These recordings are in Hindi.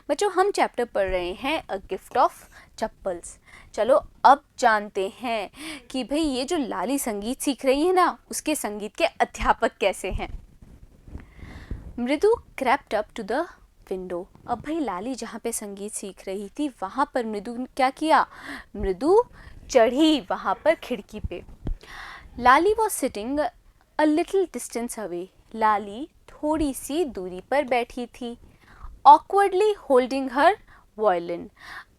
बच्चों हम चैप्टर पढ़ रहे हैं अ गिफ्ट ऑफ चप्पल्स। चलो अब जानते हैं कि भाई ये जो लाली संगीत सीख रही है ना उसके संगीत के अध्यापक कैसे हैं। मृदु crept up to the window। अब भाई लाली जहाँ पे संगीत सीख रही थी वहाँ पर मृदु ने क्या किया, मृदु चढ़ी वहाँ पर खिड़की पे। Lali was sitting a little distance away. Lali थोड़ी सी दूरी पर बैठी थी। Awkwardly holding her violin.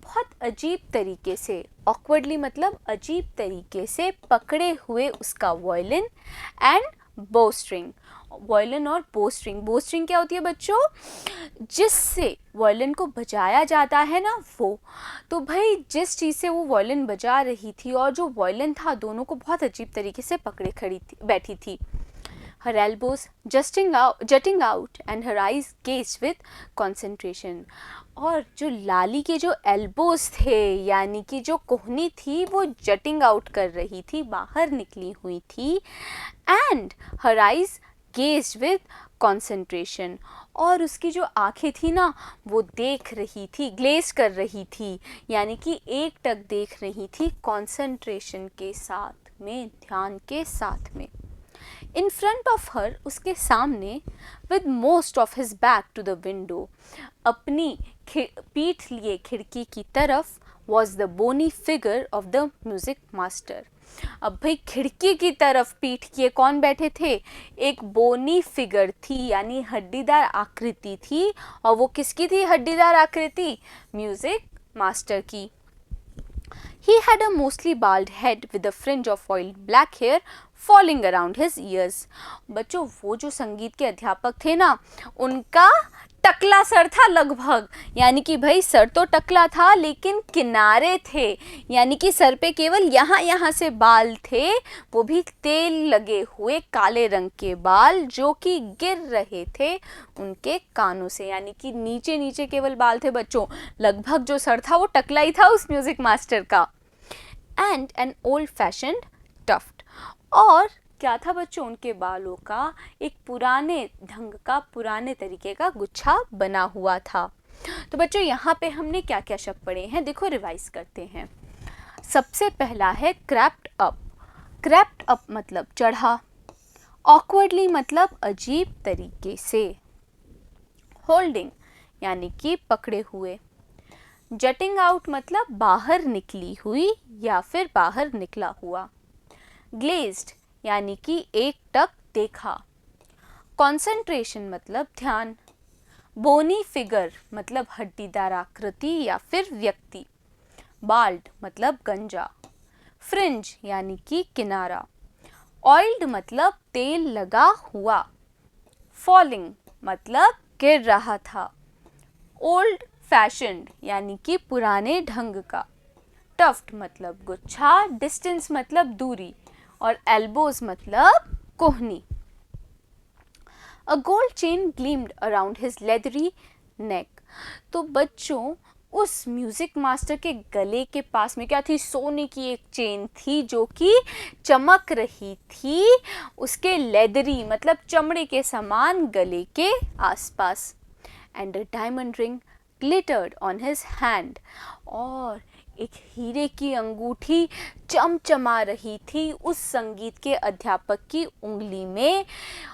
बहुत अजीब तरीके से, ऑकवर्डली मतलब अजीब तरीके से पकड़े हुए उसका वायलिन एंड बो स्ट्रिंग। वायलिन और बो स्ट्रिंग, बो स्ट्रिंग क्या होती है बच्चों, जिससे वायलिन को बजाया जाता है ना वो। तो भाई जिस चीज़ से वो वायलिन बजा रही थी और जो वायलिन था दोनों को बहुत अजीब तरीके से पकड़े खड़ी थी, बैठी थी। Her elbows jutting out and her eyes gazed with concentration। और जो लाली के जो एल्बोज थे यानी कि जो कोहनी थी वो जटिंग आउट कर रही थी, बाहर निकली हुई थी। And her eyes gazed with concentration, और उसकी जो आंखें थी ना वो देख रही थी, ग्लेज कर रही थी, यानी कि एक टक देख रही थी कंसंट्रेशन के साथ में, ध्यान के साथ में। इन फ्रंट ऑफ हर, उसके सामने, with most of his back to the window, अपनी पीठ लिए खिड़की की तरफ, was the bony figure of the music master. अब भाई खिड़की की तरफ पीठ किए कौन बैठे थे, एक बोनी फिगर थी यानी हड्डीदार आकृति थी। और वो किसकी थी हड्डीदार आकृति, म्यूजिक मास्टर की। He had a mostly bald head with a fringe of oiled black hair falling around his ears। बच्चों वो जो संगीत के अध्यापक थे ना उनका टकला सर था लगभग, यानी कि भाई सर तो टकला था लेकिन किनारे थे, यानी कि सर पे केवल यहाँ से बाल थे, वो भी तेल लगे हुए काले रंग के बाल जो कि गिर रहे थे उनके कानों से, यानी कि नीचे नीचे केवल बाल थे बच्चों। लगभग जो सर था वो टकला ही था उस म्यूजिक मास्टर का। And an old fashioned tuft, और क्या था बच्चों, उनके बालों का एक पुराने ढंग का, पुराने तरीके का गुच्छा बना हुआ था। तो बच्चों यहाँ पे हमने क्या क्या शब्द पढ़े हैं, देखो रिवाइज करते हैं। सबसे पहला है क्रैप्ड अप। क्रैप्ड अप मतलब चढ़ा। ऑकवर्डली मतलब अजीब तरीके से। होल्डिंग यानी कि पकड़े हुए। जटिंग आउट मतलब बाहर निकली हुई या फिर बाहर निकला हुआ। ग्लेज्ड यानी कि एक टक देखा। कंसंट्रेशन मतलब ध्यान। बोनी फिगर मतलब हड्डीदार आकृति या फिर व्यक्ति। बाल्ड मतलब गंजा। फ्रिंज यानी कि किनारा। ऑयल्ड मतलब तेल लगा हुआ। फॉलिंग मतलब गिर रहा था। ओल्ड फैशन्ड यानी कि पुराने ढंग का। टफ्ट मतलब गुच्छा। डिस्टेंस मतलब दूरी, और एल्बोज मतलब कोहनी। A gold chain gleamed around his leathery neck. तो बच्चों उस म्यूजिक मास्टर के गले के पास में क्या थी, सोने की एक चेन थी जो कि चमक रही थी उसके लेदरी मतलब चमड़े के समान गले के आसपास। And a diamond ring glittered on his hand, और एक हीरे की अंगूठी चमचमा रही थी उस संगीत के अध्यापक की उंगली में।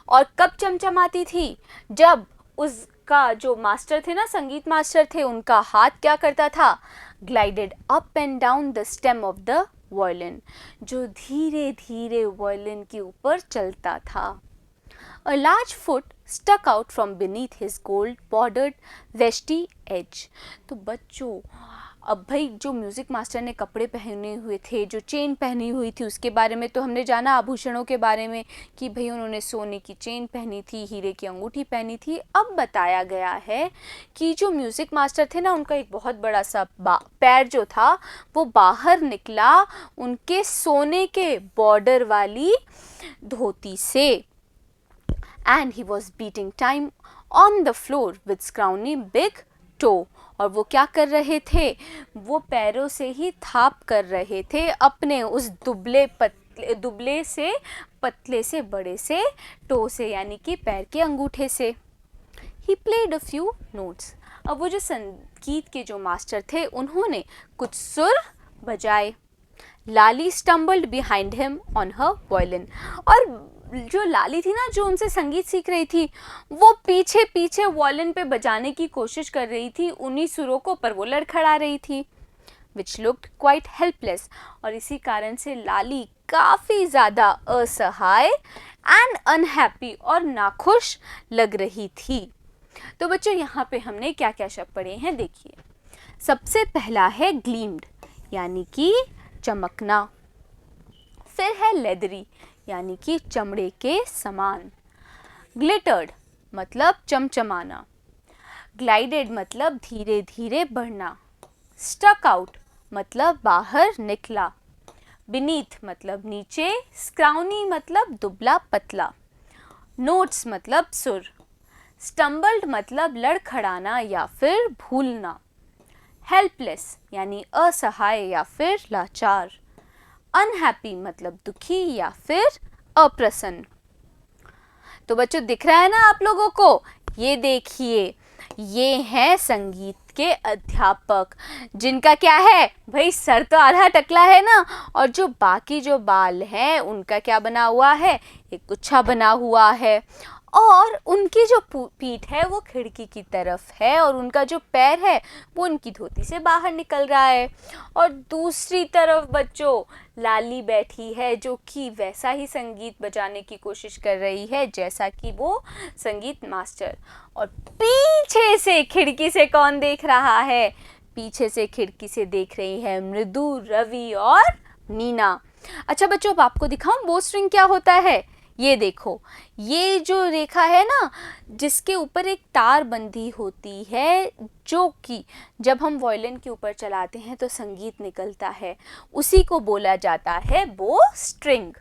और कब चमचमाती थी, जब उसका जो मास्टर थे ना, संगीत मास्टर थे, उनका हाथ क्या करता था, glided up and down the stem of the violin, जो धीरे धीरे वायलिन के ऊपर चलता था। A large foot stuck out from beneath his gold bordered vesty edge। तो बच्चों अब भाई जो म्यूज़िक मास्टर ने कपड़े पहने हुए थे, जो चेन पहनी हुई थी, उसके बारे में तो हमने जाना, आभूषणों के बारे में कि भाई उन्होंने सोने की चेन पहनी थी, हीरे की अंगूठी पहनी थी। अब बताया गया है कि जो म्यूज़िक मास्टर थे ना उनका एक बहुत बड़ा सा पैर जो था वो बाहर निकला उनके सोने के बॉर्डर वाली धोती से। And he was beating time on the floor with scrawny big toe। और वो क्या कर रहे थे, वो पैरों से ही थाप कर रहे थे अपने उस दुबले से पतले से बड़े से टो से, यानी कि पैर के अंगूठे से। He played a few notes। अब वो जो संगीत के जो मास्टर थे उन्होंने कुछ सुर बजाए। Lali stumbled behind him on her violin, और जो लाली थी ना, जो उनसे संगीत सीख रही थी, वो पीछे पीछे वायलिन पे बजाने की कोशिश कर रही थी उन्हीं सुरों को, पर वो लड़खड़ा रही थी, विच लुक्ड क्वाइट हेल्पलेस। और इसी कारण से लाली काफ़ी ज़्यादा असहाय एंड अनहैप्पी और नाखुश लग रही थी। तो बच्चों यहाँ पे हमने क्या क्या शब्द पढ़े हैं देखिए। सबसे पहला है ग्लीम्ड यानी कि चमकना, फिर है लेदरी यानी कि चमड़े के समान, ग्लिटर्ड मतलब चमचमाना, ग्लाइडेड मतलब धीरे धीरे बढ़ना, स्टक आउट मतलब बाहर निकला, बीनीथ मतलब नीचे, स्क्राउनी मतलब दुबला पतला, नोट्स मतलब सुर, स्टम्बल्ड मतलब लड़खड़ाना या फिर भूलना, हेल्पलेस यानी असहाय या फिर लाचार, अनहैप्पी मतलब दुखी या फिर अप्रसन्न। तो बच्चों दिख रहा है ना आप लोगों को, ये देखिए ये हैं संगीत के अध्यापक, जिनका क्या है भाई, सर तो आधा टकला है ना, और जो बाकी जो बाल हैं उनका क्या बना हुआ है, एक गुच्छा बना हुआ है, और उनकी जो पीठ है वो खिड़की की तरफ है, और उनका जो पैर है वो उनकी धोती से बाहर निकल रहा है, और दूसरी तरफ बच्चों लाली बैठी है जो कि वैसा ही संगीत बजाने की कोशिश कर रही है जैसा कि वो संगीत मास्टर। और पीछे से खिड़की से कौन देख रहा है, पीछे से खिड़की से देख रही है मृदु, रवि और नीना। अच्छा बच्चों, अब आपको दिखाऊं बो स्ट्रिंग क्या होता है। ये देखो, ये जो रेखा है ना, जिसके ऊपर एक तार बंधी होती है, जो कि जब हम वायलिन के ऊपर चलाते हैं तो संगीत निकलता है, उसी को बोला जाता है बो string.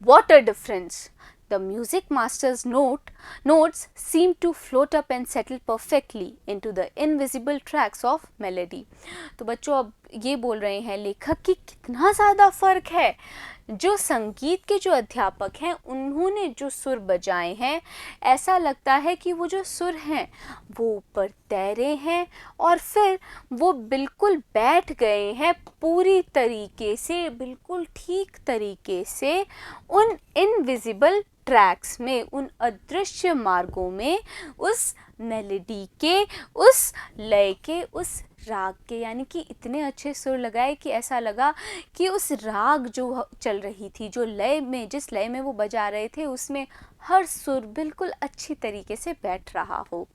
What a difference! The music master's notes seem to float up and settle perfectly into the invisible tracks of melody. तो बच्चों अब ये बोल रहे हैं लेखक कि कितना ज़्यादा फ़र्क है। जो संगीत के जो अध्यापक हैं उन्होंने जो सुर बजाए हैं, ऐसा लगता है कि वो जो सुर हैं वो ऊपर तैरे हैं और फिर वो बिल्कुल बैठ गए हैं पूरी तरीके से, बिल्कुल ठीक तरीके से उन इनविजिबल ट्रैक्स में, उन अदृश्य मार्गों में, उस मेलोडी के, उस लय के, उस राग के, यानी कि इतने अच्छे सुर लगाए कि ऐसा लगा कि उस राग जो चल रही थी, जो लय में, जिस लय में वो बजा रहे थे, उसमें हर सुर बिल्कुल अच्छी तरीके से बैठ रहा हो।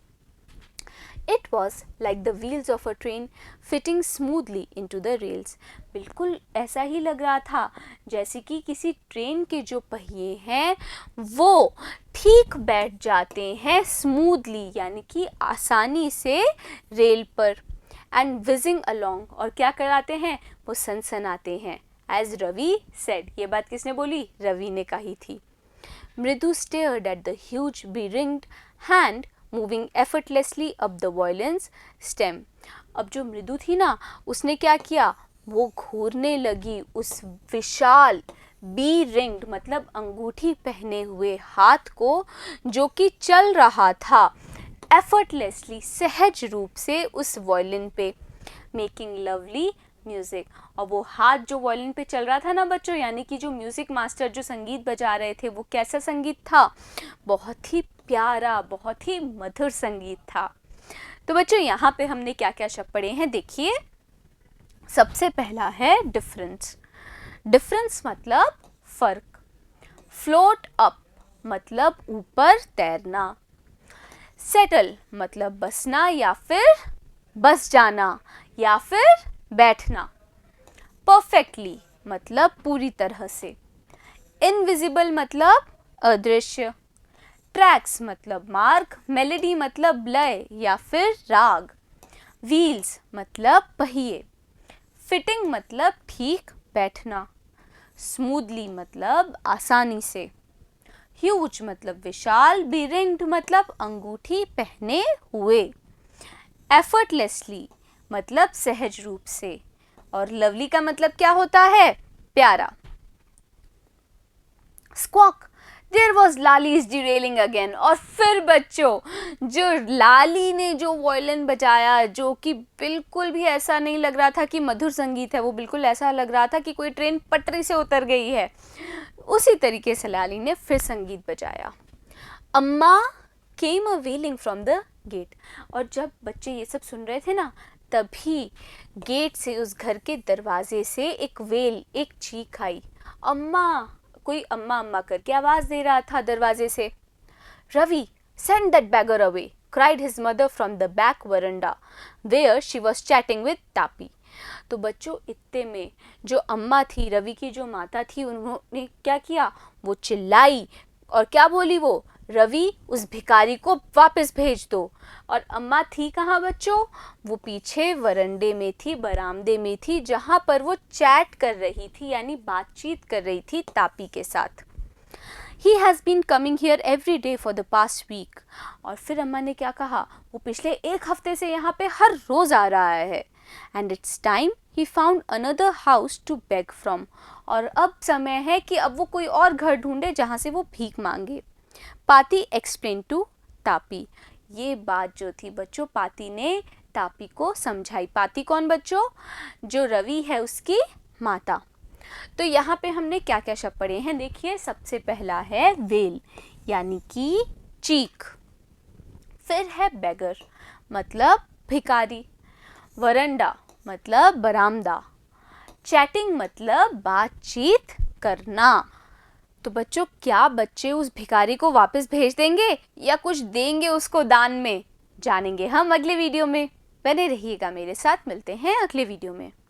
It was like the wheels of a train fitting smoothly into the rails. बिल्कुल ऐसा ही लग रहा था जैसे कि किसी ट्रेन के जो पहिए हैं वो ठीक बैठ जाते हैं स्मूथली, यानी कि आसानी से रेल पर, एंड विजिंग अलोंग, और क्या कराते हैं, वो सनसनाते हैं। एज रवि सेड, ये बात किसने बोली, रवि ने कही थी। Mridu stared at the huge beringed hand moving effortlessly up the violin's stem. अब जो मृदु थी ना, उसने क्या किया, वो घूरने लगी उस विशाल बी रिंग्ड मतलब अंगूठी पहने हुए हाथ को, जो कि चल रहा था एफर्टलेसली, सहज रूप से उस वायलिन पे, मेकिंग लवली म्यूज़िक। और वो हाथ जो वायलिन पे चल रहा था ना बच्चों, यानी कि जो म्यूज़िक मास्टर जो संगीत बजा रहे थे, वो कैसा संगीत था, बहुत ही प्यारा, बहुत ही मधुर संगीत था। तो बच्चों यहाँ पे हमने क्या क्या शब्द पढ़े हैं देखिए। सबसे पहला है डिफरेंस। डिफरेंस मतलब फर्क। फ्लोट अप मतलब ऊपर तैरना। सेटल मतलब बसना या फिर बस जाना या फिर बैठना। परफेक्टली मतलब पूरी तरह से। इनविजिबल मतलब अदृश्य। ट्रैक्स मतलब मार्ग। मेलोडी मतलब लय या फिर राग। व्हील्स मतलब पहिए। फिटिंग मतलब ठीक बैठना। स्मूथली मतलब आसानी से। ह्यूज मतलब विशाल। बी-रिंग्ड मतलब अंगूठी पहने हुए। एफर्टलेसली मतलब सहज रूप से। और लवली का मतलब क्या होता है, प्यारा। Squawk there was Lali's derailing again. और फिर बच्चों, जो लाली ने जो वायलिन बजाया, जो कि बिल्कुल भी ऐसा नहीं लग रहा था कि मधुर संगीत है, वो बिल्कुल ऐसा लग रहा था कि कोई ट्रेन पटरी से उतर गई है, उसी तरीके से लाली ने फिर संगीत बजाया। अम्मा केम अ वेलिंग फ्रॉम द गेट। और जब बच्चे ये सब सुन रहे थे ना, तभी गेट से, उस घर के दरवाजे से एक वेल, एक चीख आई। अम्मा, कोई अम्मा अम्मा करके आवाज दे रहा था दरवाजे से। Ravi, send that beggar away, cried his mother from the back veranda where she was chatting with Tapi. तो बच्चों, इतने में जो अम्मा थी, रवि की जो माता थी, उन्होंने क्या किया, वो चिल्लाई और क्या बोली वो, रवि उस भिखारी को वापस भेज दो। और अम्मा थी कहाँ बच्चों, वो पीछे वरंडे में थी, बरामदे में थी, जहाँ पर वो चैट कर रही थी, यानी बातचीत कर रही थी तापी के साथ। He has been coming here every day for the past week। और फिर अम्मा ने क्या कहा, वो पिछले एक हफ्ते से यहाँ पे हर रोज आ रहा है। And it's time he found another house to beg from। और अब समय है कि अब वो कोई और घर ढूंढे जहाँ से वो भीख मांगे। पाती एक्सप्लेन टू तापी। ये बात जो थी बच्चों, पाती ने तापी को समझाई। पाती कौन बच्चों, जो रवि है उसकी माता। तो यहाँ पे हमने क्या क्या शब्द पढ़े हैं, देखिए। सबसे पहला है वेल, यानी कि चीख। फिर है बेगर, मतलब भिखारी। वरंडा मतलब बरामदा। चैटिंग मतलब बातचीत करना। तो बच्चों, क्या बच्चे उस भिखारी को वापस भेज देंगे या कुछ देंगे उसको दान में, जानेंगे हम अगले वीडियो में। बने रहिएगा मेरे साथ, मिलते हैं अगले वीडियो में।